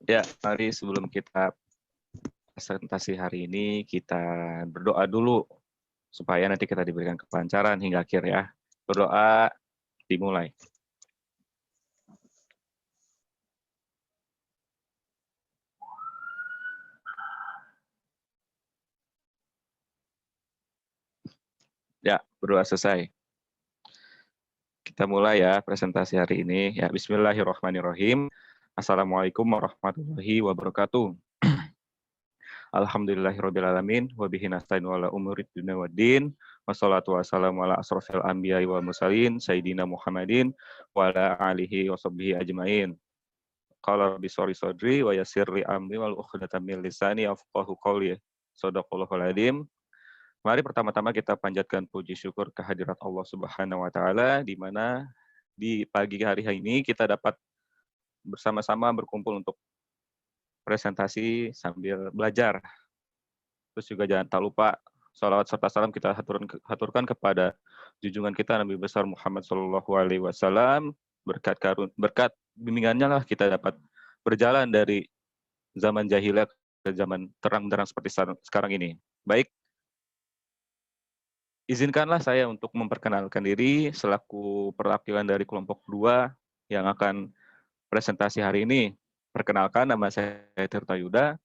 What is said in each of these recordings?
Ya, mari sebelum kita presentasi hari ini, kita berdoa dulu supaya nanti kita diberikan kelancaran hingga akhir ya. Berdoa dimulai. Ya, berdoa selesai. Kita mulai ya presentasi hari ini. Ya, bismillahirrahmanirrahim. Assalamualaikum warahmatullahi wabarakatuh. Alhamdulillahirrabbilalamin. Wabihi nasta'in wala umurid dunia waddin. Wassalatu wassalamu ala asrofil anbiya wal mursalin. Sayyidina Muhammadin wa ala alihi wa sahbihi ajmain. Qala rabbi shrah sadri wa yassir li amri wal uqdatam min lisani yafqahu qawli. Shadaqallahul adzim. Mari pertama-tama kita panjatkan puji syukur kehadirat Allah Subhanahu wa taala, di mana di pagi hari ini kita dapat bersama-sama berkumpul untuk presentasi sambil belajar. Terus juga jangan tak lupa salawat serta salam kita haturkan kepada junjungan kita Nabi besar Muhammad SAW. Berkat bimbingannya lah kita dapat berjalan dari zaman jahiliyah ke zaman terang-terang seperti sekarang ini. Baik, izinkanlah saya untuk memperkenalkan diri selaku perwakilan dari kelompok 2 yang akan presentasi hari ini. Perkenalkan, nama saya Tirta Yuda.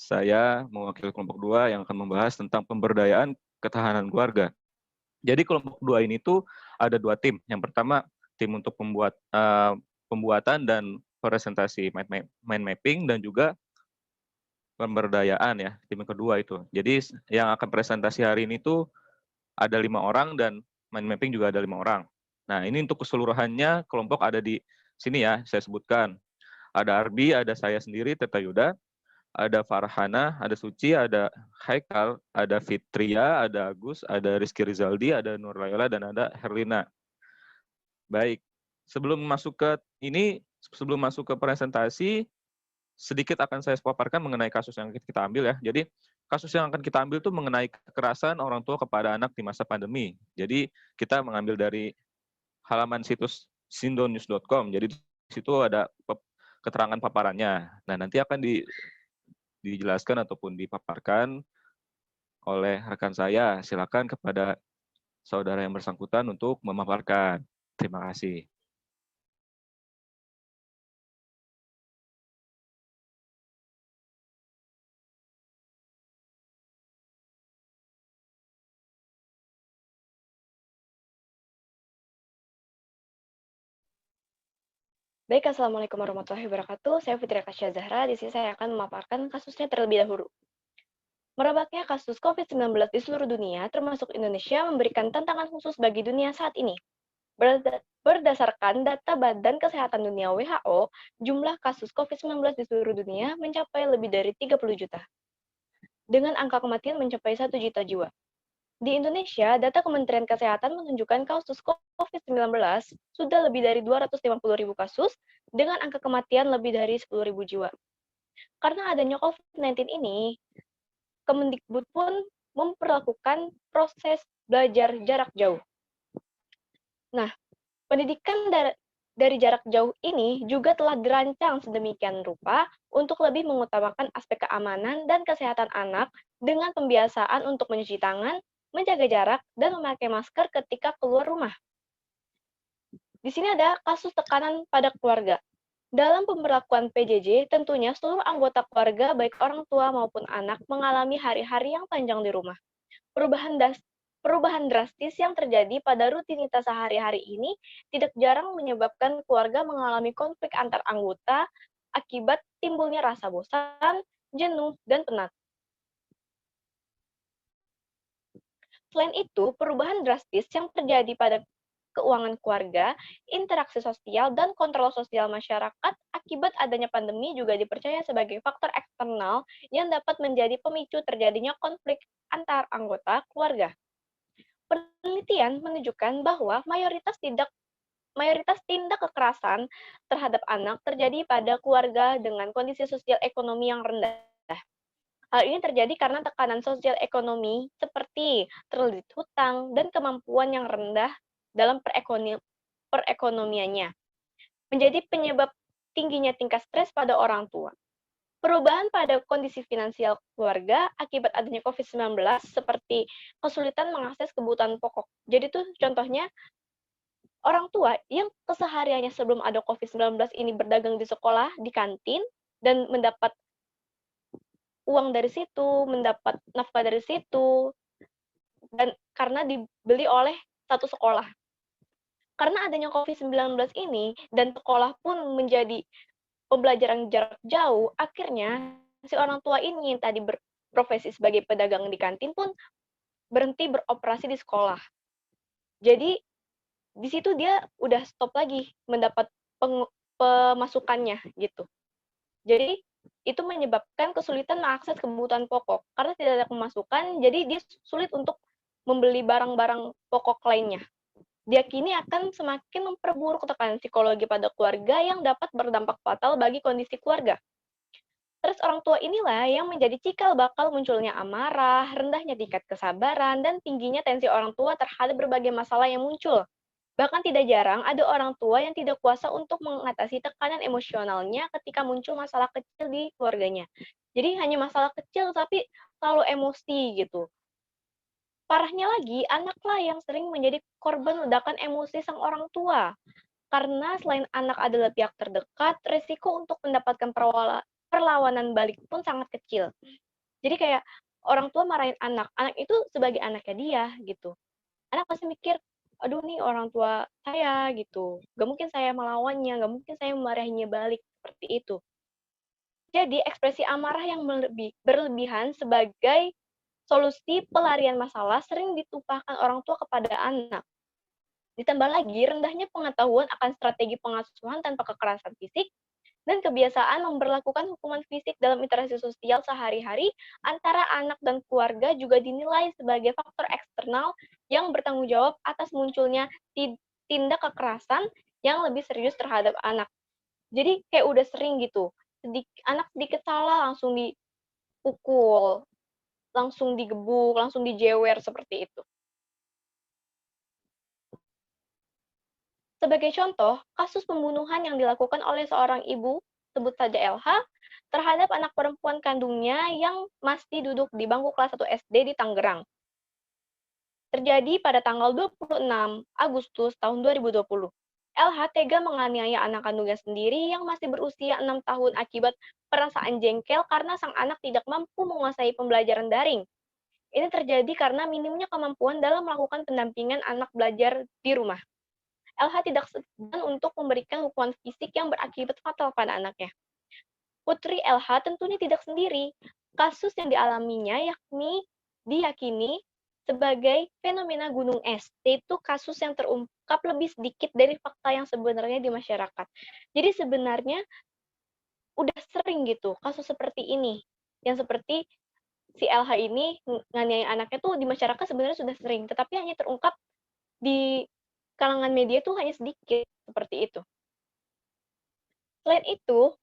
Saya mewakili kelompok 2 yang akan membahas tentang pemberdayaan ketahanan keluarga. Jadi kelompok 2 ini tuh ada 2 tim. Yang pertama, tim untuk pembuatan dan presentasi mind mapping dan juga pemberdayaan ya, tim yang kedua itu. Jadi yang akan presentasi hari ini tuh ada 5 orang dan mind mapping juga ada 5 orang. Nah, ini untuk keseluruhannya kelompok ada di sini ya, saya sebutkan. Ada Arbi, ada saya sendiri, Tirta Yuda, ada Farhana, ada Suci, ada Haikal, ada Fitria, ada Agus, ada Rizky Rizaldi, ada Nur Layla, dan ada Herlina. Baik, sebelum masuk ke presentasi, sedikit akan saya paparkan mengenai kasus yang kita ambil ya. Jadi kasus yang akan kita ambil itu mengenai kekerasan orang tua kepada anak di masa pandemi. Jadi kita mengambil dari halaman situs sindonews.com. Jadi di situ ada keterangan paparannya. Nah, nanti akan dijelaskan ataupun dipaparkan oleh rekan saya. Silakan kepada saudara yang bersangkutan untuk memaparkan. Terima kasih. Baik, Assalamualaikum warahmatullahi wabarakatuh. Saya Fitria Kasya Zahra. Di sini saya akan memaparkan kasusnya terlebih dahulu. Merebaknya kasus COVID-19 di seluruh dunia, termasuk Indonesia, memberikan tantangan khusus bagi dunia saat ini. Berdasarkan data Badan Kesehatan Dunia WHO, jumlah kasus COVID-19 di seluruh dunia mencapai lebih dari 30 juta. Dengan angka kematian mencapai 1 juta jiwa. Di Indonesia, data Kementerian Kesehatan menunjukkan kasus COVID-19 sudah lebih dari 250.000 kasus dengan angka kematian lebih dari 10.000 jiwa. Karena adanya COVID-19 ini, Kemendikbud pun memperlakukan proses belajar jarak jauh. Nah, pendidikan dari jarak jauh ini juga telah dirancang sedemikian rupa untuk lebih mengutamakan aspek keamanan dan kesehatan anak dengan pembiasaan untuk mencuci tangan, menjaga jarak, dan memakai masker ketika keluar rumah. Di sini ada kasus tekanan pada keluarga. Dalam pemberlakuan PJJ, tentunya seluruh anggota keluarga, baik orang tua maupun anak, mengalami hari-hari yang panjang di rumah. Perubahan drastis yang terjadi pada rutinitas sehari-hari ini tidak jarang menyebabkan keluarga mengalami konflik antar anggota akibat timbulnya rasa bosan, jenuh, dan penat. Selain itu, perubahan drastis yang terjadi pada keuangan keluarga, interaksi sosial, dan kontrol sosial masyarakat akibat adanya pandemi juga dipercaya sebagai faktor eksternal yang dapat menjadi pemicu terjadinya konflik antar anggota keluarga. Penelitian menunjukkan bahwa mayoritas tindak kekerasan terhadap anak terjadi pada keluarga dengan kondisi sosial ekonomi yang rendah. Hal ini terjadi karena tekanan sosial ekonomi seperti terlilit hutang dan kemampuan yang rendah dalam perekonomiannya, menjadi penyebab tingginya tingkat stres pada orang tua. Perubahan pada kondisi finansial keluarga akibat adanya COVID-19 seperti kesulitan mengakses kebutuhan pokok. Jadi tuh contohnya orang tua yang kesehariannya sebelum ada COVID-19 ini berdagang di sekolah, di kantin, dan mendapat uang dari situ, mendapat nafkah dari situ, dan karena dibeli oleh satu sekolah. Karena adanya COVID-19 ini, dan sekolah pun menjadi pembelajaran jarak jauh, akhirnya si orang tua ini yang tadi berprofesi sebagai pedagang di kantin pun berhenti beroperasi di sekolah. Jadi di situ dia udah stop lagi mendapat pemasukannya gitu. Jadi itu menyebabkan kesulitan mengakses kebutuhan pokok. Karena tidak ada pemasukan, jadi dia sulit untuk membeli barang-barang pokok lainnya. Diakini akan semakin memperburuk tekanan psikologi pada keluarga yang dapat berdampak fatal bagi kondisi keluarga. Terus orang tua inilah yang menjadi cikal bakal munculnya amarah, rendahnya tingkat kesabaran, dan tingginya tensi orang tua terhadap berbagai masalah yang muncul. Bahkan tidak jarang ada orang tua yang tidak kuasa untuk mengatasi tekanan emosionalnya ketika muncul masalah kecil di keluarganya. Jadi hanya masalah kecil tapi selalu emosi gitu. Parahnya lagi, anaklah yang sering menjadi korban ledakan emosi sang orang tua. Karena selain anak adalah pihak terdekat, resiko untuk mendapatkan perlawanan balik pun sangat kecil. Jadi kayak orang tua marahin anak itu sebagai anaknya dia gitu. Anak pasti mikir, aduh nih orang tua saya gitu, gak mungkin saya melawannya, gak mungkin saya memarahinya balik, seperti itu. Jadi ekspresi amarah yang berlebihan sebagai solusi pelarian masalah sering ditumpahkan orang tua kepada anak. Ditambah lagi, rendahnya pengetahuan akan strategi pengasuhan tanpa kekerasan fisik dan kebiasaan memberlakukan hukuman fisik dalam interaksi sosial sehari-hari antara anak dan keluarga juga dinilai sebagai faktor eksternal yang bertanggung jawab atas munculnya tindak kekerasan yang lebih serius terhadap anak. Jadi kayak udah sering gitu, anak sedikit salah langsung dipukul, langsung digebuk, langsung dijewer seperti itu. Sebagai contoh, kasus pembunuhan yang dilakukan oleh seorang ibu, sebut saja LH, terhadap anak perempuan kandungnya yang masih duduk di bangku kelas 1 SD di Tangerang. Terjadi pada tanggal 26 Agustus tahun 2020. LH tega menganiaya anak kandungnya sendiri yang masih berusia 6 tahun akibat perasaan jengkel karena sang anak tidak mampu menguasai pembelajaran daring. Ini terjadi karena minimnya kemampuan dalam melakukan pendampingan anak belajar di rumah. LH tidak segan untuk memberikan hukuman fisik yang berakibat fatal pada anaknya. Putri LH tentunya tidak sendiri. Kasus yang dialaminya diyakini sebagai fenomena gunung es, yaitu kasus yang terungkap lebih sedikit dari fakta yang sebenarnya di masyarakat. Jadi sebenarnya udah sering gitu kasus seperti ini, yang seperti si LH ini nganiaya anaknya tuh di masyarakat sebenarnya sudah sering, tetapi hanya terungkap di kalangan media tuh hanya sedikit, seperti itu. Selain itu,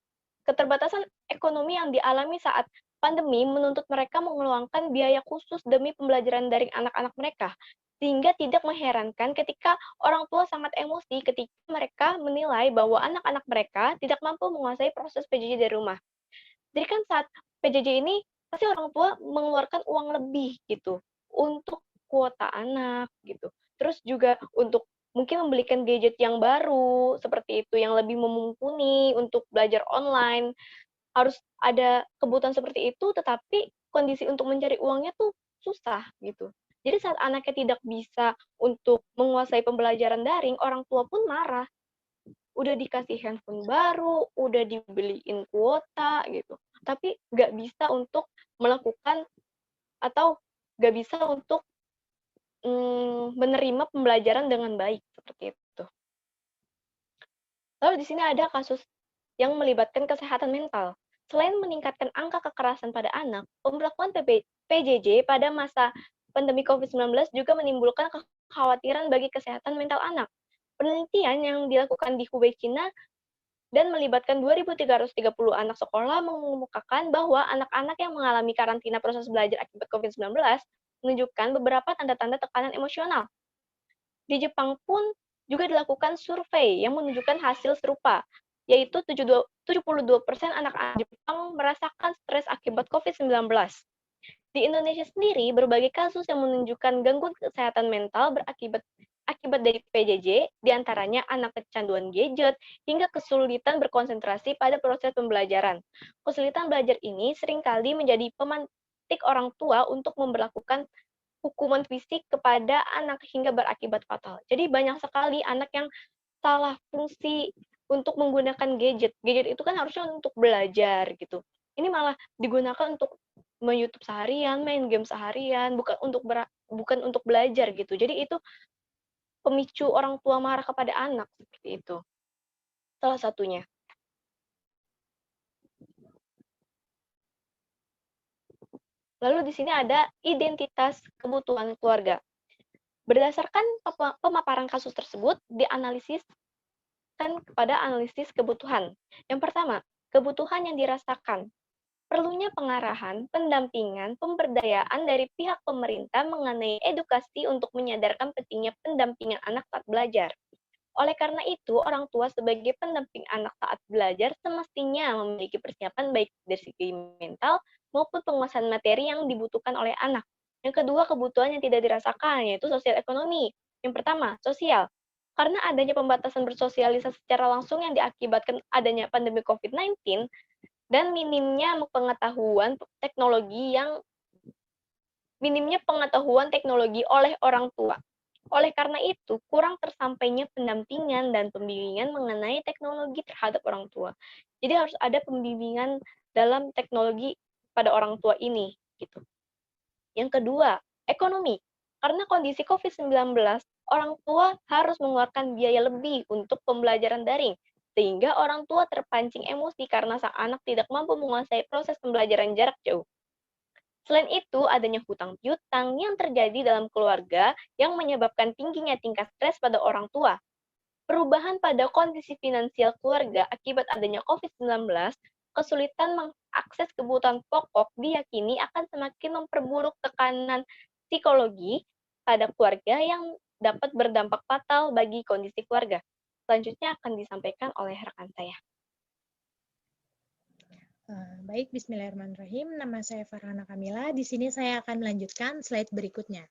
keterbatasan ekonomi yang dialami saat pandemi menuntut mereka mengeluarkan biaya khusus demi pembelajaran daring anak-anak mereka, sehingga tidak mengherankan ketika orang tua sangat emosi ketika mereka menilai bahwa anak-anak mereka tidak mampu menguasai proses PJJ dari rumah. Jadi kan saat PJJ ini, pasti orang tua mengeluarkan uang lebih gitu, untuk kuota anak gitu. Terus juga untuk mungkin membelikan gadget yang baru, seperti itu, yang lebih mumpuni untuk belajar online. Harus ada kebutuhan seperti itu, tetapi kondisi untuk mencari uangnya tuh susah, gitu. Jadi saat anaknya tidak bisa untuk menguasai pembelajaran daring, orang tua pun marah. Udah dikasih handphone baru, udah dibeliin kuota, gitu. Tapi nggak bisa untuk melakukan atau nggak bisa untuk menerima pembelajaran dengan baik seperti itu. Lalu di sini ada kasus yang melibatkan kesehatan mental. Selain meningkatkan angka kekerasan pada anak, pemberlakuan PJJ pada masa pandemi COVID-19 juga menimbulkan kekhawatiran bagi kesehatan mental anak. Penelitian yang dilakukan di Hubei, China dan melibatkan 2.330 anak sekolah mengemukakan bahwa anak-anak yang mengalami karantina proses belajar akibat COVID-19 menunjukkan beberapa tanda-tanda tekanan emosional. Di Jepang pun juga dilakukan survei yang menunjukkan hasil serupa. yaitu 72% anak-anak Jepang merasakan stres akibat COVID-19. Di Indonesia sendiri, berbagai kasus yang menunjukkan gangguan kesehatan mental akibat dari PJJ, diantaranya anak kecanduan gadget, hingga kesulitan berkonsentrasi pada proses pembelajaran. Kesulitan belajar ini seringkali menjadi pemantik orang tua untuk memperlakukan hukuman fisik kepada anak hingga berakibat fatal. Jadi banyak sekali anak yang salah fungsi untuk menggunakan gadget. Gadget itu kan harusnya untuk belajar gitu. Ini malah digunakan untuk YouTube seharian, main game seharian, bukan untuk belajar gitu. Jadi itu pemicu orang tua marah kepada anak seperti itu. Salah satunya. Lalu di sini ada identitas kebutuhan keluarga. Berdasarkan pemaparan kasus tersebut, dianalisis kepada analisis kebutuhan. Yang pertama, kebutuhan yang dirasakan. Perlunya pengarahan, pendampingan, pemberdayaan dari pihak pemerintah mengenai edukasi untuk menyadarkan pentingnya pendampingan anak saat belajar. Oleh karena itu, orang tua sebagai pendamping anak saat belajar semestinya memiliki persiapan baik dari segi mental maupun penguasaan materi yang dibutuhkan oleh anak. Yang kedua, kebutuhan yang tidak dirasakan, yaitu sosial ekonomi. Yang pertama, sosial. Karena adanya pembatasan bersosialisasi secara langsung yang diakibatkan adanya pandemi COVID-19, dan minimnya pengetahuan teknologi oleh orang tua. Oleh karena itu, kurang tersampainya pendampingan dan pembimbingan mengenai teknologi terhadap orang tua. Jadi harus ada pembimbingan dalam teknologi pada orang tua ini gitu. Yang kedua, ekonomi. Karena kondisi COVID-19, orang tua harus mengeluarkan biaya lebih untuk pembelajaran daring, sehingga orang tua terpancing emosi karena sang anak tidak mampu menguasai proses pembelajaran jarak jauh. Selain itu, adanya hutang piutang yang terjadi dalam keluarga yang menyebabkan tingginya tingkat stres pada orang tua. Perubahan pada kondisi finansial keluarga akibat adanya COVID-19, kesulitan mengakses kebutuhan pokok diyakini akan semakin memperburuk tekanan psikologi pada keluarga yang dapat berdampak fatal bagi kondisi keluarga. Selanjutnya akan disampaikan oleh rekan saya. Baik, Bismillahirrahmanirrahim. Nama saya Farhana Kamila. Di sini saya akan melanjutkan slide berikutnya,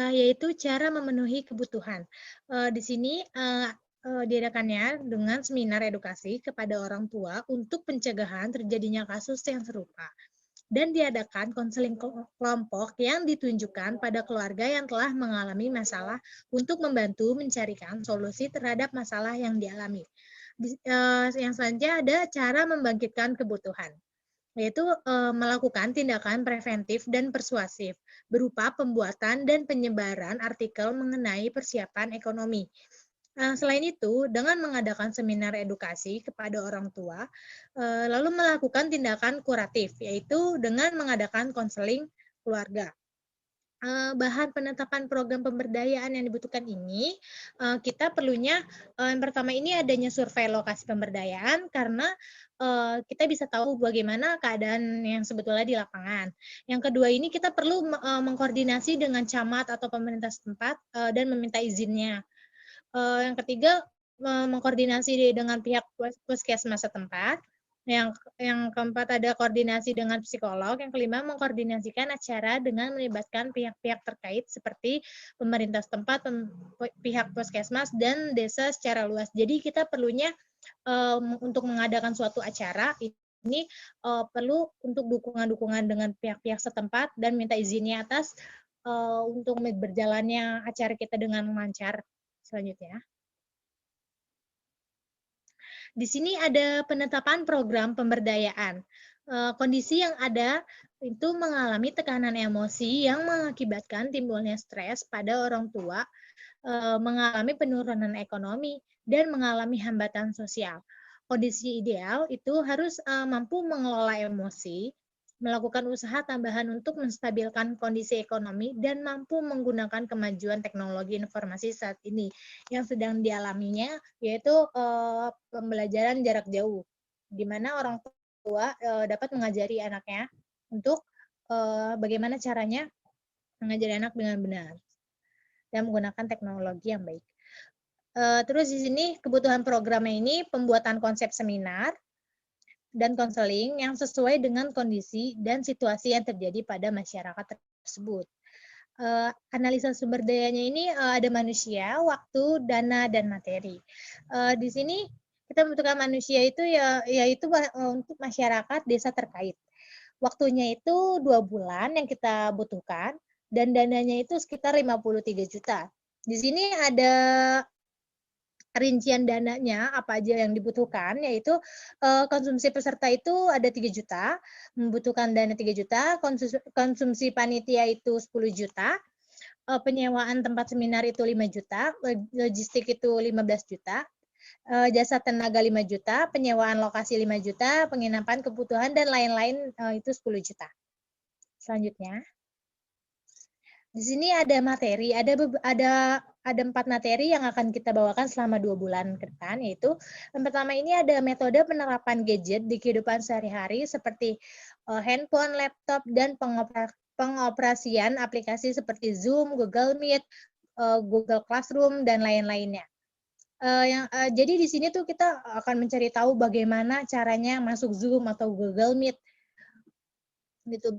yaitu cara memenuhi kebutuhan. Di sini diadakannya dengan seminar edukasi kepada orang tua untuk pencegahan terjadinya kasus yang serupa. Dan diadakan konseling kelompok yang ditunjukkan pada keluarga yang telah mengalami masalah untuk membantu mencarikan solusi terhadap masalah yang dialami. Yang selanjutnya ada cara membangkitkan kebutuhan, yaitu melakukan tindakan preventif dan persuasif berupa pembuatan dan penyebaran artikel mengenai persiapan ekonomi. Selain itu, dengan mengadakan seminar edukasi kepada orang tua, lalu melakukan tindakan kuratif, yaitu dengan mengadakan konseling keluarga. Bahan penetapan program pemberdayaan yang dibutuhkan ini, kita perlunya yang pertama ini adanya survei lokasi pemberdayaan karena kita bisa tahu bagaimana keadaan yang sebetulnya di lapangan. Yang kedua ini kita perlu mengkoordinasi dengan camat atau pemerintah setempat dan meminta izinnya. Yang ketiga, mengkoordinasi dengan pihak puskesmas setempat. Yang keempat ada koordinasi dengan psikolog. Yang kelima mengkoordinasikan acara dengan melibatkan pihak-pihak terkait seperti pemerintah setempat, pihak puskesmas dan desa secara luas. Jadi kita perlunya untuk mengadakan suatu acara ini perlu untuk dukungan-dukungan dengan pihak-pihak setempat dan minta izinnya atas untuk berjalannya acara kita dengan lancar. Selanjutnya. Di sini ada penetapan program pemberdayaan. Kondisi yang ada itu mengalami tekanan emosi yang mengakibatkan timbulnya stres pada orang tua, mengalami penurunan ekonomi, dan mengalami hambatan sosial. Kondisi ideal itu harus mampu mengelola emosi, melakukan usaha tambahan untuk menstabilkan kondisi ekonomi, dan mampu menggunakan kemajuan teknologi informasi saat ini yang sedang dialaminya, yaitu pembelajaran jarak jauh, di mana orang tua dapat mengajari anaknya untuk bagaimana caranya mengajari anak dengan benar dan menggunakan teknologi yang baik. Terus di sini kebutuhan programnya ini pembuatan konsep seminar dan konseling yang sesuai dengan kondisi dan situasi yang terjadi pada masyarakat tersebut. Analisa sumber dayanya ini ada manusia, waktu, dana, dan materi. Di sini kita membutuhkan manusia itu yaitu untuk masyarakat desa terkait. Waktunya itu 2 bulan yang kita butuhkan, dan dananya itu sekitar 53 juta. Di sini ada rincian dananya apa aja yang dibutuhkan, yaitu konsumsi peserta itu ada 3 juta, membutuhkan dana 3 juta, konsumsi panitia itu 10 juta, penyewaan tempat seminar itu 5 juta, logistik itu 15 juta, jasa tenaga 5 juta, penyewaan lokasi 5 juta, penginapan, kebutuhan, dan lain-lain itu 10 juta. Selanjutnya. Di sini ada materi, ada 4 materi yang akan kita bawakan selama 2 bulan ke depan, yaitu yang pertama ini ada metode penerapan gadget di kehidupan sehari-hari seperti handphone, laptop, dan pengoperasian aplikasi seperti Zoom, Google Meet, Google Classroom, dan lain-lainnya. Jadi di sini tuh kita akan mencari tahu bagaimana caranya masuk Zoom atau Google Meet gitu.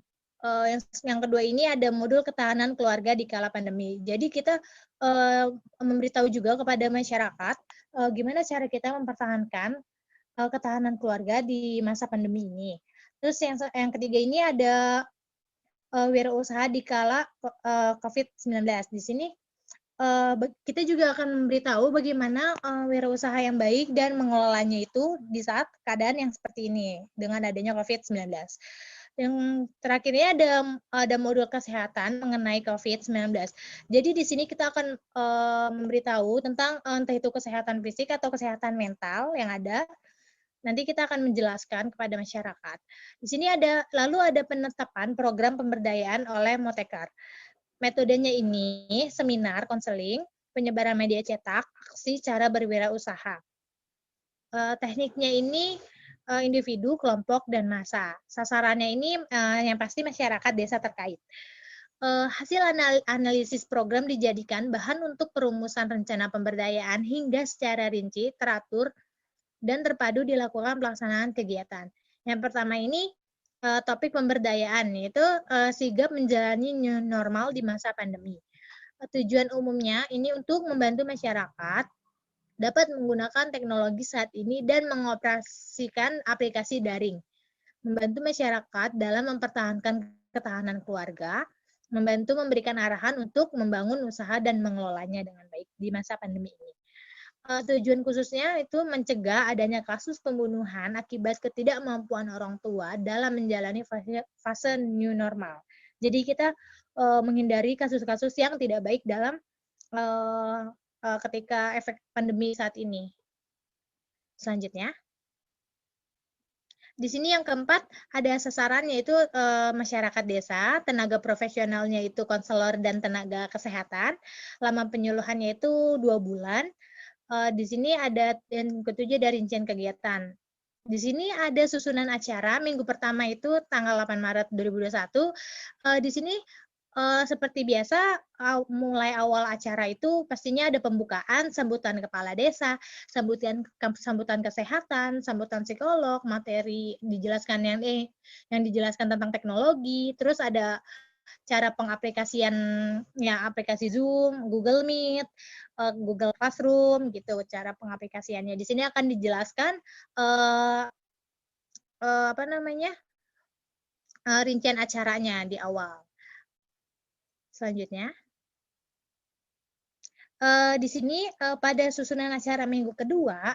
Yang kedua ini ada modul ketahanan keluarga di kala pandemi. Jadi kita memberitahu juga kepada masyarakat gimana cara kita mempertahankan ketahanan keluarga di masa pandemi ini. Terus yang ketiga ini ada wirausaha di kala COVID-19. Di sini kita juga akan memberitahu bagaimana wirausaha yang baik dan mengelolanya itu di saat keadaan yang seperti ini dengan adanya COVID-19. Yang terakhirnya ada modul kesehatan mengenai COVID-19. Jadi di sini kita akan memberitahu tentang entah itu kesehatan fisik atau kesehatan mental yang ada. Nanti kita akan menjelaskan kepada masyarakat. Di sini lalu ada penetapan program pemberdayaan oleh Motekar. Metodenya ini seminar, konseling, penyebaran media cetak, aksi cara berwirausaha. Tekniknya ini individu, kelompok, dan massa. Sasarannya ini yang pasti masyarakat desa terkait. Hasil analisis program dijadikan bahan untuk perumusan rencana pemberdayaan hingga secara rinci, teratur, dan terpadu dilakukan pelaksanaan kegiatan. Yang pertama ini topik pemberdayaan, yaitu sigap menjalani new normal di masa pandemi. Tujuan umumnya ini untuk membantu masyarakat dapat menggunakan teknologi saat ini dan mengoperasikan aplikasi daring, membantu masyarakat dalam mempertahankan ketahanan keluarga, membantu memberikan arahan untuk membangun usaha dan mengelolanya dengan baik di masa pandemi ini. Tujuan khususnya itu mencegah adanya kasus pembunuhan akibat ketidakmampuan orang tua dalam menjalani fase new normal. Jadi kita menghindari kasus-kasus yang tidak baik dalam ketika efek pandemi saat ini. Selanjutnya. Di sini yang keempat ada sasaran yaitu masyarakat desa, tenaga profesionalnya itu konselor dan tenaga kesehatan. Lama penyuluhannya itu 2 bulan. Di sini ada yang ketujuh dari rincian kegiatan. Di sini ada susunan acara minggu pertama itu tanggal 8 Maret 2021. Di sini seperti biasa mulai awal acara itu pastinya ada pembukaan, sambutan kepala desa, sambutan kesehatan, sambutan psikolog, materi dijelaskan yang dijelaskan tentang teknologi, terus ada cara pengaplikasian ya aplikasi Zoom, Google Meet, Google Classroom gitu cara pengaplikasiannya. Di sini akan dijelaskan rincian acaranya di awal. Selanjutnya. Di sini pada susunan acara minggu kedua,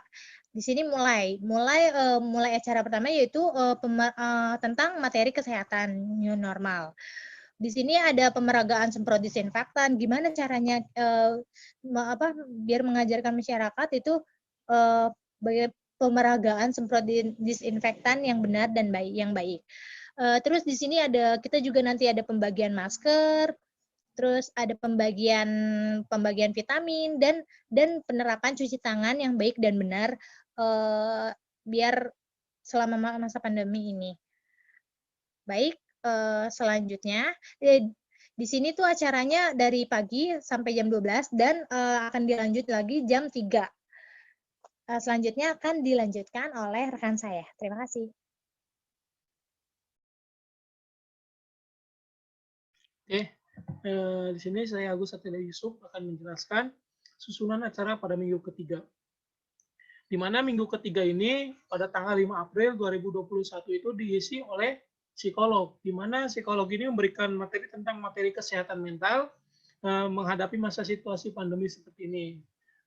di sini mulai acara pertama yaitu tentang materi kesehatan new normal. Di sini ada pemeragaan semprot disinfektan, gimana caranya biar mengajarkan masyarakat itu pemeragaan semprot disinfektan yang benar dan yang baik. Terus di sini kita juga nanti ada pembagian masker, terus ada pembagian vitamin dan penerapan cuci tangan yang baik dan benar biar selama masa pandemi ini. Baik, selanjutnya Di sini tuh acaranya dari pagi sampai jam 12 dan akan dilanjut lagi jam 3. Selanjutnya akan dilanjutkan oleh rekan saya. Terima kasih. Oke, di sini saya Agus Satria Yusuf akan menjelaskan susunan acara pada minggu ketiga. Di mana minggu ketiga ini pada tanggal 5 April 2021 itu diisi oleh psikolog, di mana psikolog ini memberikan materi tentang materi kesehatan mental menghadapi masa situasi pandemi seperti ini.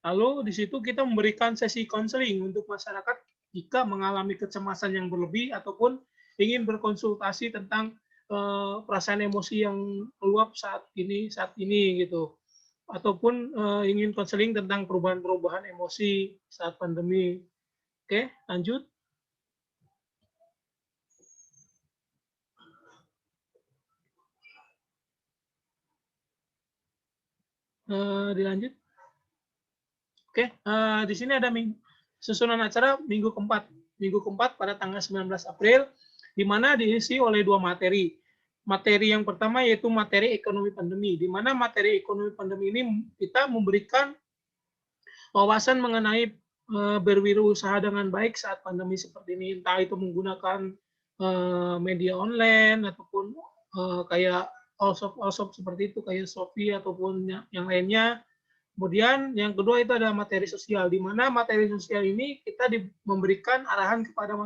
Lalu di situ kita memberikan sesi konseling untuk masyarakat jika mengalami kecemasan yang berlebih ataupun ingin berkonsultasi tentang perasaan emosi yang meluap saat ini gitu, ataupun ingin konseling tentang perubahan-perubahan emosi saat pandemi. Oke, lanjut. Dilanjut. Oke, di sini ada susunan acara minggu keempat. Minggu keempat pada tanggal 19 April, di mana diisi oleh 2 materi. Materi yang pertama yaitu materi ekonomi pandemi, di mana materi ekonomi pandemi ini kita memberikan wawasan mengenai berwirausaha dengan baik saat pandemi seperti ini, entah itu menggunakan media online ataupun kayak all-shop seperti itu, kayak Shopee ataupun yang lainnya. Kemudian yang kedua itu ada materi sosial, di mana materi sosial ini kita memberikan arahan kepada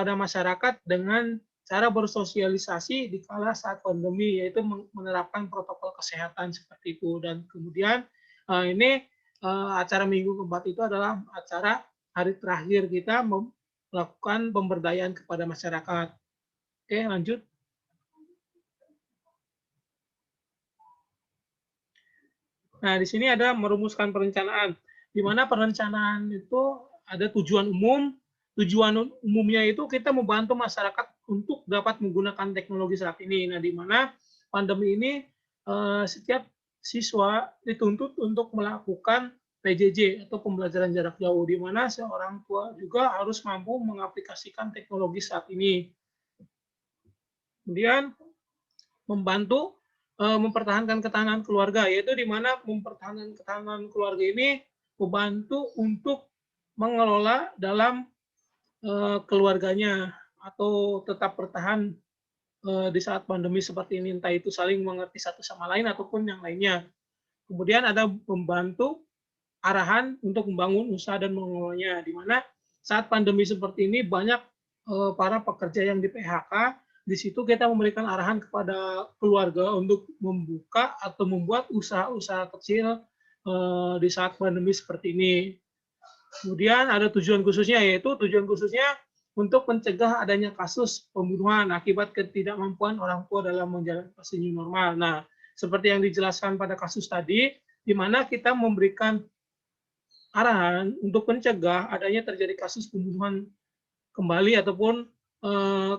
masyarakat dengan cara bersosialisasi di kala saat pandemi, yaitu menerapkan protokol kesehatan seperti itu. Dan kemudian ini acara minggu keempat itu adalah acara hari terakhir kita melakukan pemberdayaan kepada masyarakat. Oke, lanjut. Nah, di sini ada merumuskan perencanaan, di mana perencanaan itu ada tujuan umum. Tujuan umumnya itu kita membantu masyarakat untuk dapat menggunakan teknologi saat ini. Nah, di mana pandemi ini setiap siswa dituntut untuk melakukan PJJ atau pembelajaran jarak jauh, di mana seorang tua juga harus mampu mengaplikasikan teknologi saat ini. Kemudian membantu mempertahankan ketahanan keluarga, yaitu di mana mempertahankan ketahanan keluarga ini membantu untuk mengelola dalam keluarganya atau tetap bertahan di saat pandemi seperti ini, entah itu saling mengerti satu sama lain ataupun yang lainnya. Kemudian ada membantu arahan untuk membangun usaha dan mengelolanya, di mana saat pandemi seperti ini banyak para pekerja yang di PHK. Di situ kita memberikan arahan kepada keluarga untuk membuka atau membuat usaha-usaha kecil di saat pandemi seperti ini. Kemudian ada tujuan khususnya, yaitu tujuan khususnya untuk mencegah adanya kasus pembunuhan akibat ketidakmampuan orang tua dalam menjalankan fase new normal. Nah, seperti yang dijelaskan pada kasus tadi, di mana kita memberikan arahan untuk mencegah adanya terjadi kasus pembunuhan kembali ataupun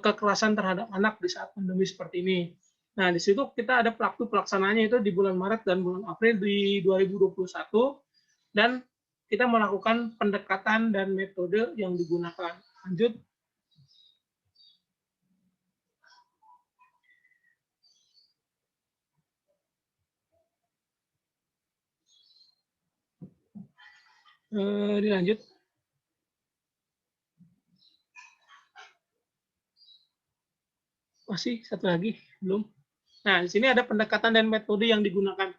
kekerasan terhadap anak di saat pandemi seperti ini. Nah, di situ kita ada waktu pelaksanaannya itu di bulan Maret dan bulan April di 2021, dan kita melakukan pendekatan dan metode yang digunakan. Lanjut. Dilanjut. Masih satu lagi, belum. Nah, di sini ada pendekatan dan metode yang digunakan.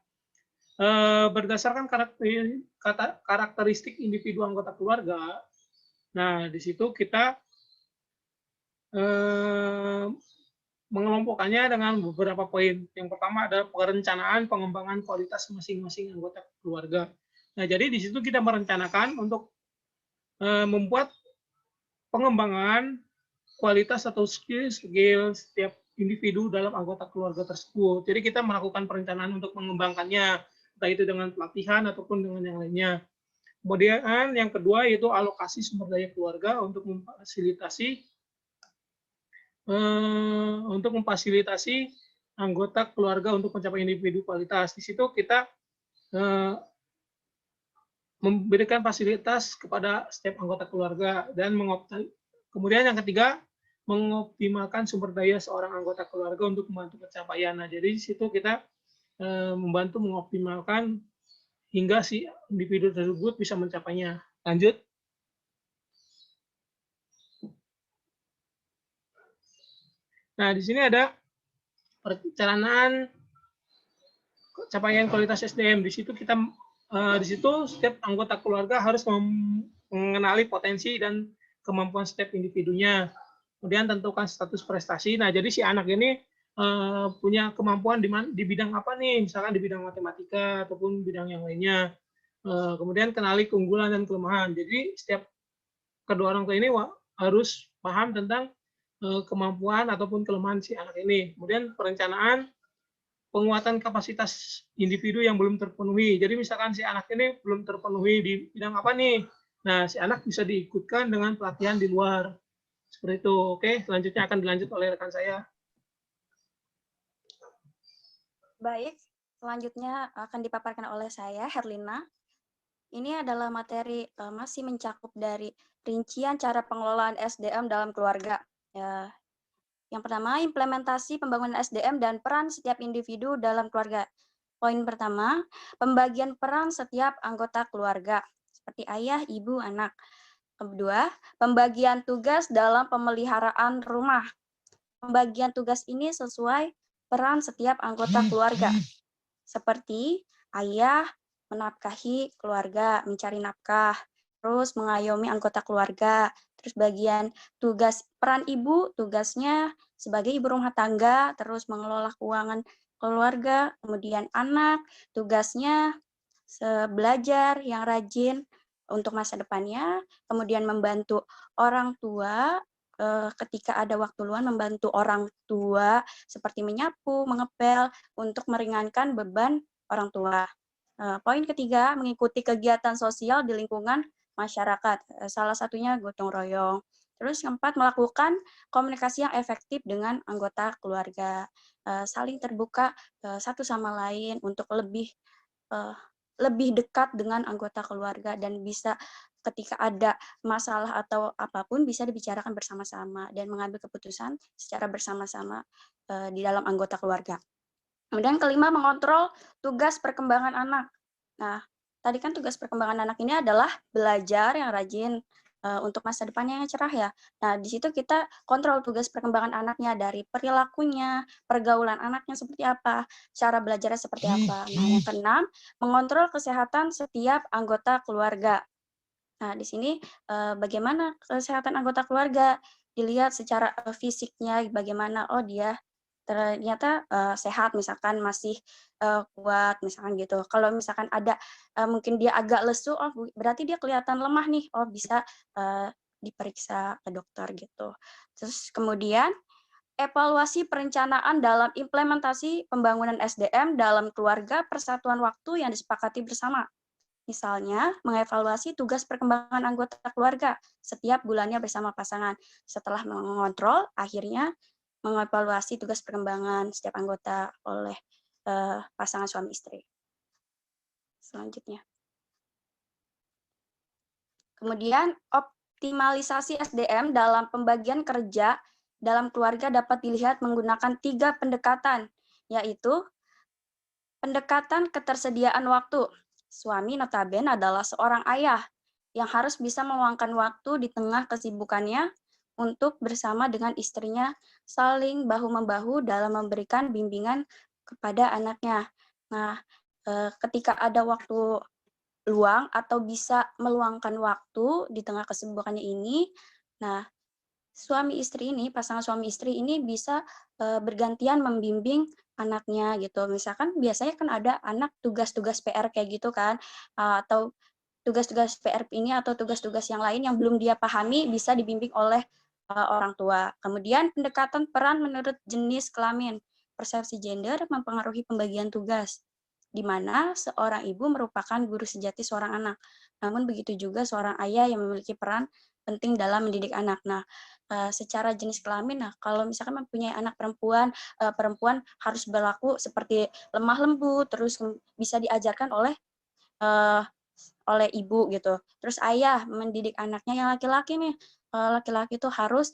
Berdasarkan karakteristik individu anggota keluarga, nah di situ kita mengelompokkannya dengan beberapa poin. Yang pertama adalah perencanaan pengembangan kualitas masing-masing anggota keluarga. Nah, jadi di situ kita merencanakan untuk membuat pengembangan kualitas atau skill setiap individu dalam anggota keluarga tersebut. Jadi kita melakukan perencanaan untuk mengembangkannya, entah itu dengan pelatihan ataupun dengan yang lainnya. Kemudian yang kedua yaitu alokasi sumber daya keluarga untuk memfasilitasi anggota keluarga untuk mencapai individu kualitas. Di situ kita memberikan fasilitas kepada setiap anggota keluarga dan kemudian yang ketiga, mengoptimalkan sumber daya seorang anggota keluarga untuk membantu pencapaian. Nah, jadi di situ kita membantu mengoptimalkan hingga si individu tersebut bisa mencapainya. Lanjut. Nah, di sini ada perencanaan capaian kualitas SDM. Di situ setiap anggota keluarga harus mengenali potensi dan kemampuan setiap individunya. Kemudian tentukan status prestasi. Nah, jadi si anak ini punya kemampuan di bidang apa nih? Misalkan di bidang matematika ataupun bidang yang lainnya. Kemudian kenali keunggulan dan kelemahan. Jadi setiap kedua orang tua ini harus paham tentang kemampuan ataupun kelemahan si anak ini. Kemudian perencanaan penguatan kapasitas individu yang belum terpenuhi. Jadi misalkan si anak ini belum terpenuhi di bidang apa nih? Nah, si anak bisa diikutkan dengan pelatihan di luar. Seperti itu. Oke, selanjutnya akan dilanjut oleh rekan saya. Baik, selanjutnya akan dipaparkan oleh saya, Herlina. Ini adalah materi masih mencakup dari rincian cara pengelolaan SDM dalam keluarga. Ya, yang pertama, implementasi pembangunan SDM dan peran setiap individu dalam keluarga. Poin pertama, pembagian peran setiap anggota keluarga, seperti ayah, ibu, anak. Kedua, pembagian tugas dalam pemeliharaan rumah. Pembagian tugas ini sesuai peran setiap anggota keluarga, seperti ayah menafkahi keluarga, mencari nafkah, terus mengayomi anggota keluarga, terus bagian tugas peran ibu, tugasnya sebagai ibu rumah tangga, terus mengelola keuangan keluarga, kemudian anak, tugasnya belajar yang rajin untuk masa depannya, kemudian membantu orang tua ketika ada waktu luang, membantu orang tua seperti menyapu, mengepel untuk meringankan beban orang tua. Poin ketiga, mengikuti kegiatan sosial di lingkungan masyarakat. Salah satunya gotong royong. Terus keempat, melakukan komunikasi yang efektif dengan anggota keluarga. Saling terbuka satu sama lain untuk lebih dekat dengan anggota keluarga dan bisa ketika ada masalah atau apapun bisa dibicarakan bersama-sama dan mengambil keputusan secara bersama-sama di dalam anggota keluarga. Kemudian kelima, mengontrol tugas perkembangan anak. Nah, tadi kan tugas perkembangan anak ini adalah belajar yang rajin untuk masa depannya yang cerah ya. Nah, di situ kita kontrol tugas perkembangan anaknya dari perilakunya, pergaulan anaknya seperti apa, cara belajarnya seperti apa. Nah, yang keenam, mengontrol kesehatan setiap anggota keluarga. Nah, di sini bagaimana kesehatan anggota keluarga? Dilihat secara fisiknya bagaimana, oh dia ternyata sehat, misalkan masih kuat, misalkan gitu. Kalau misalkan ada mungkin dia agak lesu, oh berarti dia kelihatan lemah nih, oh bisa diperiksa ke dokter gitu. Terus kemudian evaluasi perencanaan dalam implementasi pembangunan SDM dalam keluarga persatuan waktu yang disepakati bersama. Misalnya, mengevaluasi tugas perkembangan anggota keluarga setiap bulannya bersama pasangan. Setelah mengontrol, akhirnya mengevaluasi tugas perkembangan setiap anggota oleh pasangan suami istri. Selanjutnya. Kemudian, optimalisasi SDM dalam pembagian kerja dalam keluarga dapat dilihat menggunakan 3 pendekatan, yaitu pendekatan ketersediaan waktu. Suami notabene adalah seorang ayah yang harus bisa meluangkan waktu di tengah kesibukannya untuk bersama dengan istrinya saling bahu-membahu dalam memberikan bimbingan kepada anaknya. Nah, ketika ada waktu luang atau bisa meluangkan waktu di tengah kesibukannya ini, nah suami istri ini, pasangan suami istri ini bisa bergantian membimbing anaknya gitu. Misalkan biasanya kan ada anak tugas-tugas PR kayak gitu kan, atau tugas-tugas PR ini atau tugas-tugas yang lain yang belum dia pahami bisa dibimbing oleh orang tua. Kemudian pendekatan peran menurut jenis kelamin. Persepsi gender mempengaruhi pembagian tugas, di mana seorang ibu merupakan guru sejati seorang anak. Namun begitu juga seorang ayah yang memiliki peran penting dalam mendidik anak. Nah, secara jenis kelamin, nah kalau misalkan mempunyai anak perempuan, perempuan harus berlaku seperti lemah lembut, terus bisa diajarkan oleh ibu gitu. Terus ayah mendidik anaknya yang laki-laki nih laki-laki itu harus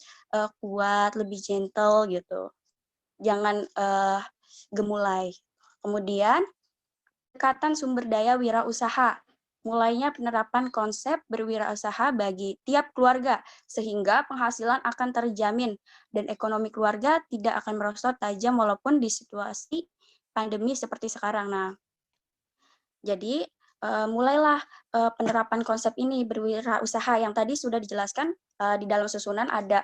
kuat, lebih gentle gitu. Jangan gemulai. Kemudian pendekatan sumber daya wirausaha. Mulainya penerapan konsep berwirausaha bagi tiap keluarga, sehingga penghasilan akan terjamin dan ekonomi keluarga tidak akan merosot tajam walaupun di situasi pandemi seperti sekarang. Nah, jadi mulailah penerapan konsep ini berwirausaha yang tadi sudah dijelaskan di dalam susunan ada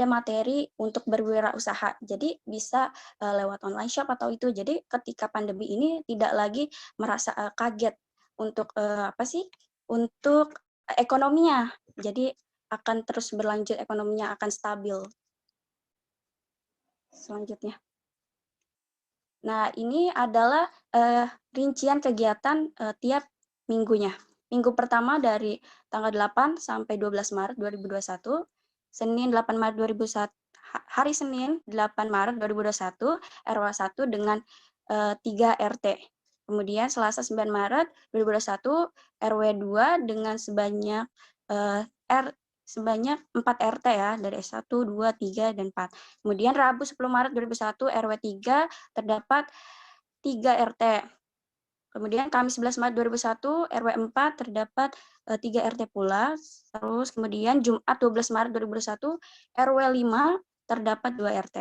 materi untuk berwirausaha. Jadi bisa lewat online shop atau itu. Jadi ketika pandemi ini tidak lagi merasa kaget untuk untuk ekonominya. Jadi akan terus berlanjut, ekonominya akan stabil. Selanjutnya. Nah, ini adalah rincian kegiatan tiap minggunya. Minggu pertama dari tanggal 8 sampai 12 Maret 2021, Senin 8 Maret 2001, hari Senin 8 Maret 2021, RW 1 dengan 3 RT. Kemudian Selasa 9 Maret 2021, RW 2 dengan sebanyak 4 RT ya, dari S1, 2, 3, dan 4. Kemudian Rabu 10 Maret 2021, RW 3 terdapat 3 RT. Kemudian Kamis 11 Maret 2001, RW 4 terdapat 3 RT pula. Terus kemudian Jumat 12 Maret 2021, RW 5 terdapat 2 RT.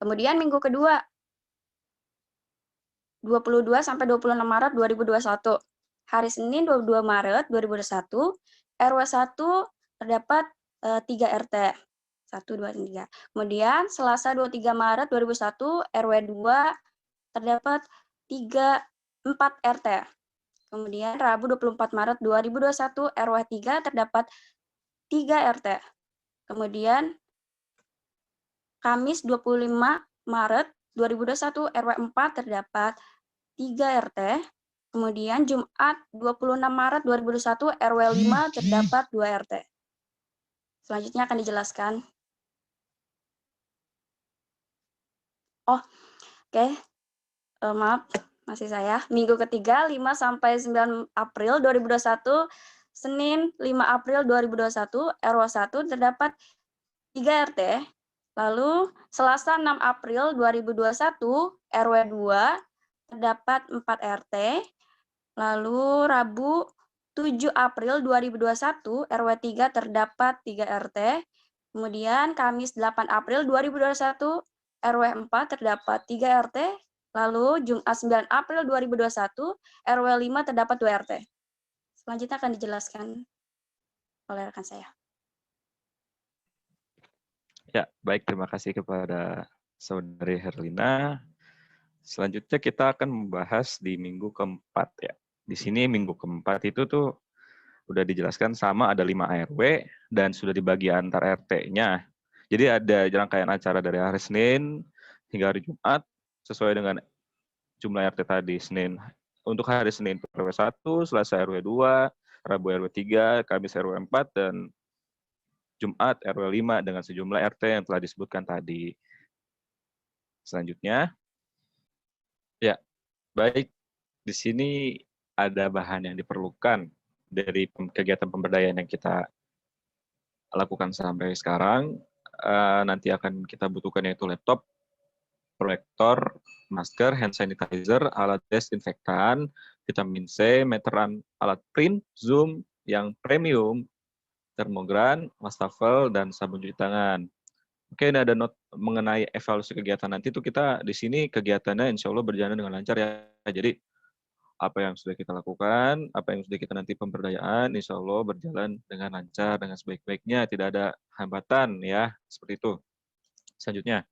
Kemudian minggu kedua, 22 sampai 26 Maret 2021. Hari Senin 22 Maret 2021, RW 1 terdapat 3 RT. 1, 2, 3. Kemudian Selasa 23 Maret 2001, RW 2 terdapat 4 RT. Kemudian Rabu 24 Maret 2021, RW 3 terdapat 3 RT. Kemudian Kamis 25 Maret 2021, RW 4 terdapat 3 RT. Kemudian Jumat 26 Maret 2021, RW 5 terdapat 2 RT. Selanjutnya akan dijelaskan. Maaf, masih saya. Minggu ketiga 5 sampai 9 April 2021, Senin 5 April 2021, RW 1 terdapat 3 RT. Lalu Selasa 6 April 2021, RW 2 terdapat 4 RT. Lalu Rabu 7 April 2021, RW 3 terdapat 3 RT. Kemudian Kamis 8 April 2021, RW 4 terdapat 3 RT. Lalu Jumat 9 April 2021, RW 5 terdapat 2 RT. Selanjutnya akan dijelaskan oleh rekan saya. Ya, baik. Terima kasih kepada Saudari Herlina. Selanjutnya kita akan membahas di minggu keempat ya. Di sini minggu keempat itu tuh udah dijelaskan sama ada 5 RW dan sudah dibagi antar RT-nya. Jadi ada rangkaian acara dari hari Senin hingga hari Jumat sesuai dengan jumlah RT tadi. Untuk hari Senin RW 1, Selasa RW 2, Rabu RW 3, Kamis RW 4, dan Jumat RW 5 dengan sejumlah RT yang telah disebutkan tadi. Selanjutnya, ya, baik, di sini ada bahan yang diperlukan dari kegiatan pemberdayaan yang kita lakukan sampai sekarang. Nanti akan kita butuhkan yaitu laptop, proyektor, masker, hand sanitizer, alat desinfektan, vitamin C, meteran alat print, zoom yang premium, termogran, wastafel, dan sabun cuci tangan. Oke, ini ada note mengenai evaluasi kegiatan nanti itu kita di sini kegiatannya insya Allah berjalan dengan lancar ya. Jadi apa yang sudah kita lakukan, apa yang sudah kita nanti pemberdayaan, insya Allah berjalan dengan lancar, dengan sebaik-baiknya, tidak ada hambatan ya, seperti itu. Selanjutnya.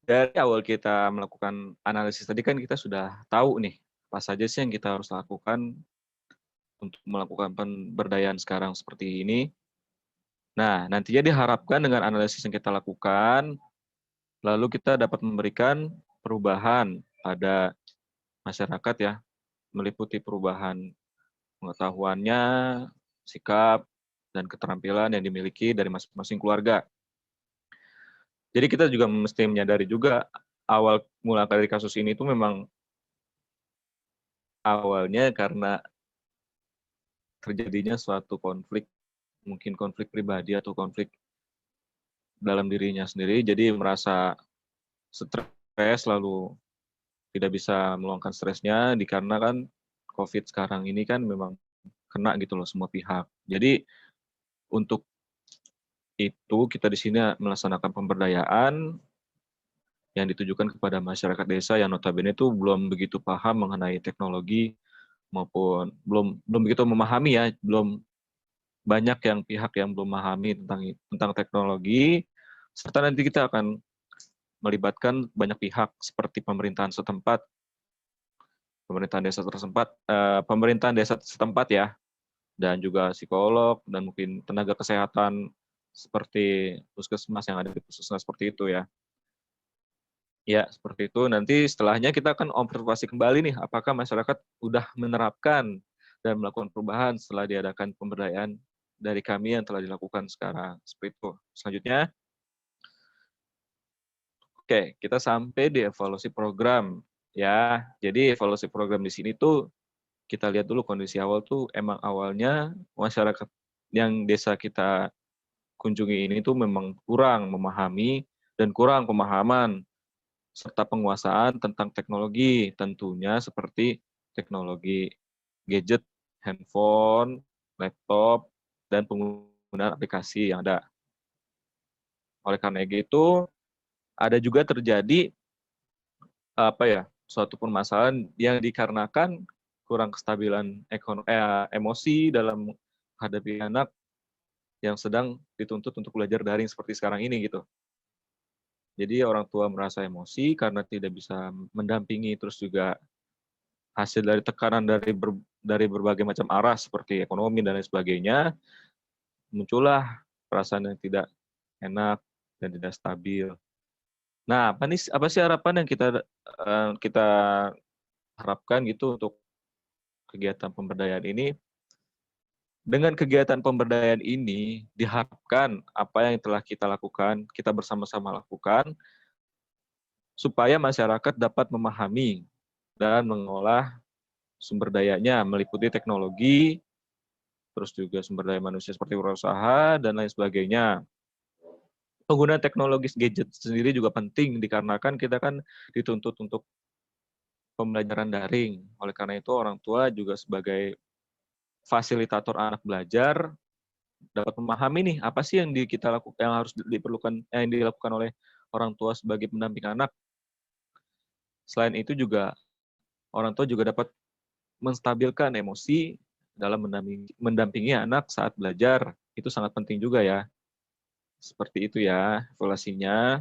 Dari awal kita melakukan analisis tadi kan kita sudah tahu nih, apa saja sih yang kita harus lakukan untuk melakukan pemberdayaan sekarang seperti ini. Nah, nantinya diharapkan dengan analisis yang kita lakukan, lalu kita dapat memberikan perubahan pada masyarakat ya, meliputi perubahan pengetahuannya, sikap, dan keterampilan yang dimiliki dari masing-masing keluarga. Jadi kita juga mesti menyadari juga awal mula dari kasus ini tuh memang awalnya karena terjadinya suatu konflik, mungkin konflik pribadi atau konflik dalam dirinya sendiri, jadi merasa stres, lalu tidak bisa meluangkan stresnya, dikarenakan COVID sekarang ini kan memang kena gitu loh semua pihak. Jadi untuk itu kita di sini melaksanakan pemberdayaan yang ditujukan kepada masyarakat desa yang notabene itu belum begitu paham mengenai teknologi maupun belum begitu memahami ya, belum banyak yang pihak yang belum memahami tentang teknologi, serta nanti kita akan melibatkan banyak pihak seperti pemerintahan setempat, pemerintahan desa setempat ya, dan juga psikolog dan mungkin tenaga kesehatan seperti puskesmas yang ada di puskesmas seperti itu ya. Ya, seperti itu. Nanti setelahnya kita akan observasi kembali nih, apakah masyarakat udah menerapkan dan melakukan perubahan setelah diadakan pemberdayaan dari kami yang telah dilakukan sekarang. Seperti itu. Selanjutnya, oke, kita sampai di evaluasi program. Ya, jadi evaluasi program di sini tuh kita lihat dulu kondisi awal tuh emang awalnya masyarakat yang desa kita kunjungi ini tuh memang kurang memahami dan kurang pemahaman serta penguasaan tentang teknologi, tentunya seperti teknologi gadget, handphone, laptop, dan penggunaan aplikasi yang ada. Oleh karena itu, ada juga terjadi suatu permasalahan yang dikarenakan kurang kestabilan emosi dalam menghadapi anak yang sedang dituntut untuk belajar daring seperti sekarang ini gitu. Jadi orang tua merasa emosi karena tidak bisa mendampingi, terus juga hasil dari tekanan dari berbagai macam arah seperti ekonomi dan lain sebagainya, muncullah perasaan yang tidak enak dan tidak stabil. Nah, apa sih harapan yang kita harapkan gitu untuk kegiatan pemberdayaan ini? Dengan kegiatan pemberdayaan ini diharapkan apa yang telah kita lakukan, kita bersama-sama lakukan, supaya masyarakat dapat memahami dan mengolah sumber dayanya meliputi teknologi, terus juga sumber daya manusia seperti wirausaha dan lain sebagainya. Penggunaan teknologi gadget sendiri juga penting dikarenakan kita kan dituntut untuk pembelajaran daring. Oleh karena itu orang tua juga sebagai fasilitator anak belajar dapat memahami nih apa sih yang kita lakukan, yang harus yang dilakukan oleh orang tua sebagai pendamping anak. Selain itu juga orang tua juga dapat menstabilkan emosi dalam mendampingi anak saat belajar. Itu sangat penting juga ya. Seperti itu ya evaluasinya.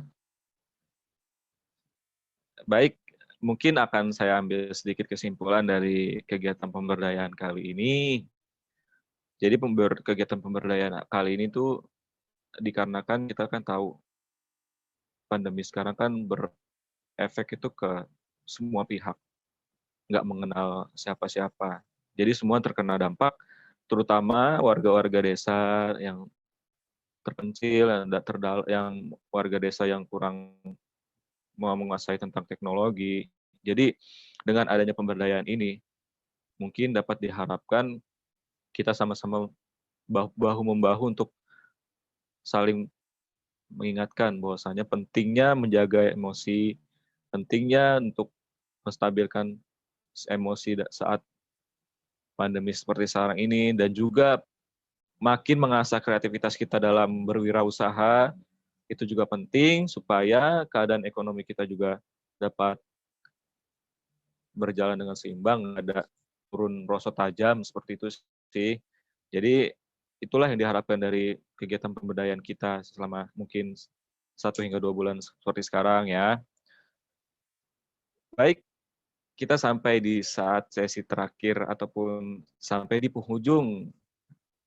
Baik, mungkin akan saya ambil sedikit kesimpulan dari kegiatan pemberdayaan kali ini. Jadi kegiatan pemberdayaan kali ini tuh dikarenakan kita kan tahu pandemi sekarang kan berefek itu ke semua pihak, nggak mengenal siapa-siapa. Jadi semua terkena dampak, terutama warga-warga desa yang terpencil, yang warga desa yang kurang menguasai tentang teknologi. Jadi dengan adanya pemberdayaan ini, mungkin dapat diharapkan kita sama-sama bahu-membahu untuk saling mengingatkan bahwasanya pentingnya menjaga emosi, pentingnya untuk menstabilkan emosi saat pandemi seperti sekarang ini, dan juga makin mengasah kreativitas kita dalam berwirausaha, itu juga penting supaya keadaan ekonomi kita juga dapat berjalan dengan seimbang, ada turun rosot tajam seperti itu sih. Jadi itulah yang diharapkan dari kegiatan pemberdayaan kita selama mungkin 1 hingga 2 bulan seperti sekarang ya. Baik, kita sampai di saat sesi terakhir ataupun sampai di penghujung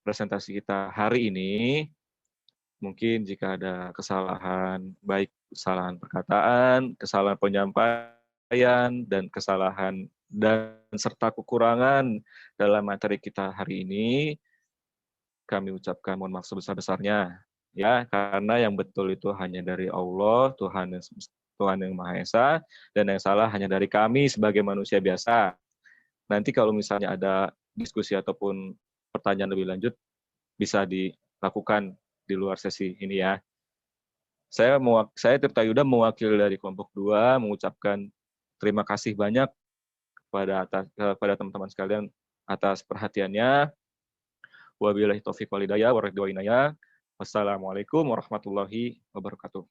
presentasi kita hari ini. Mungkin jika ada kesalahan, baik kesalahan perkataan, kesalahan penyampaian, dan kesalahan dan serta kekurangan dalam materi kita hari ini, kami ucapkan mohon maaf sebesar-besarnya. Ya, karena yang betul itu hanya dari Allah, Tuhan yang Tuhan Yang Maha Esa, dan yang salah hanya dari kami sebagai manusia biasa. Nanti kalau misalnya ada diskusi ataupun pertanyaan lebih lanjut, bisa dilakukan di luar sesi ini ya. Saya Tirta Yuda mewakili dari kelompok 2 mengucapkan terima kasih banyak kepada teman-teman sekalian atas perhatiannya. Wabillahi taufiq walhidayah warahmatullahi. Wassalamualaikum warahmatullahi wabarakatuh.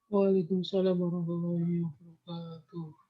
Waalaikumsalam warahmatullahi wabarakatuh.